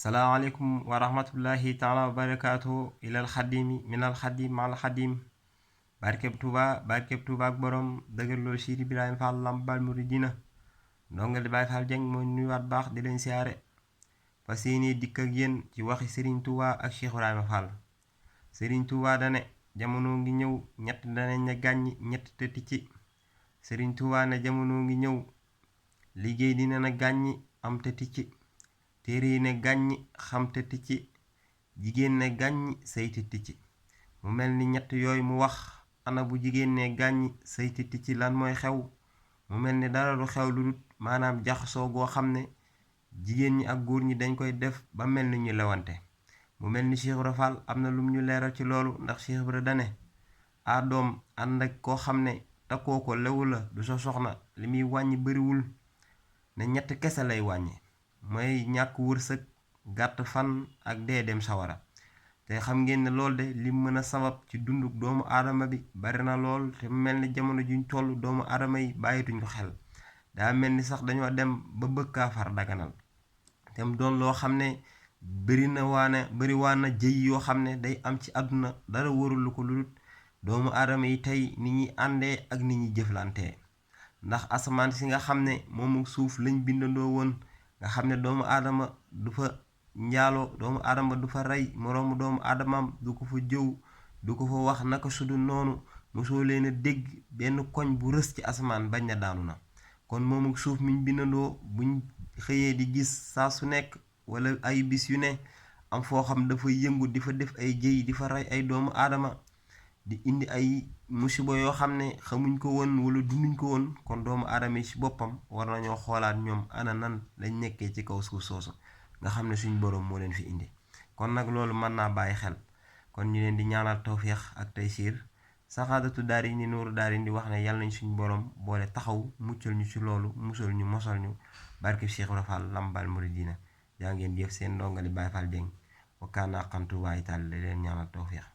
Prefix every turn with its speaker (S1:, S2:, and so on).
S1: salaamaaleykum wa rahmatullahi taala wa barakaatu ilal xadimi minal xadim mal xadim barkeb Tuuba ak borom dëgër loolu Cheikh Ibrahima Fall Lamp Baal Mouridina ndongal di Baay Fall Jeng mooy nuyuwaat baax di leen siyaare fas yéene dikk ak yéen ci waxi Serigne Touba ak Cheikh Ibrahima Fall. Serigne Touba dane jamono ngi ñëw ñett danañ ne gàññi ñett te ticci. Serigne Touba ne jamono ngi ñëw liggéey dina na gàññi am te ticci. téere yi ne gàññi xam te ticci, jigéen ne gàññi sëy te ticci. mu mel ni ñett yooyu mu wax, ana bu jigéen ne gàññi sëy te ticci lan mooy xew? mu mel ni dara du xew lu dul maanaam jaxasoo goo xam ne jigéen ñi ak góor ñi dañ koy def ba mel ni ñu lewante. mu mel ni Cheikh Ibra Fall am na lum ñu leeral ci loolu, ndax Cheikh Ibra dane doom ànd ak koo xam ne takkoo ko lewu la du sa soxna, li muy wàññi bariwul, ne ñett kese lay wàññi, mooy ñàkk wërsëg, gàtt fan ak dee dem sawara. te xam ngeen ne loolu de lim mën a sabab ci dunduk doomu aadama bi bari na lool, te mel ni jamono juñ toll doomu aadama yi bàyyituñ ko xel. daa mel ni sax dañoo dem ba bëgg kaa far daganal, te mu doon loo xam ne bari waana jëy yoo xam ne day am ci àdduna, dara warul ko lu dul doomu aadama yi tey ni ñuy àndee ak ni ñuy jëflantee. ndax asamaan si nga xam ne moomu suuf lañ bindandoo woon, nga xam ne doomu aadama du fa njaaloo, doomu aadama du fa rey moroomu doomu aadamaam, du ko fa jëw, du ko fa wax naka sudu noonu, mosoo leen a dégg benn koñ bu rës ci asamaan bañ na daanu na. kon moomu suuf miñ bindandoo buñ xëyee di gis saa su nekk wala ay bis yu ne am foo xam dafa yëngu di fa def ay jëy, di fa rey ay doomu aadama, di indi ay musiba yoo xam ne xamuñ ko woon wala dunduñ ko woon. kon doomu aadama yi ci boppam war nañoo xoolaat ñoom ana nan lañ nekkee ci kaw suuf soosu nga xam ne suñ boroom moo leen fi indi. kon nag loolu mën naa bàyyi xel. kon ñu leen di ñaanal tawféex ak taysiir. saxaadatu daari ni nuuru daari di wax ne yàlla nañ suñ boroom boole taxaw muccal ñu ci loolu, musal ñu mosal ñu, barkeb Cheikh Ibra Fall Lamp Baal Mouridina. jaa ngeen jëf, seen ndongali Baay Fall Jeng wakkaana xantu waay taal leen ñaanal tawféex.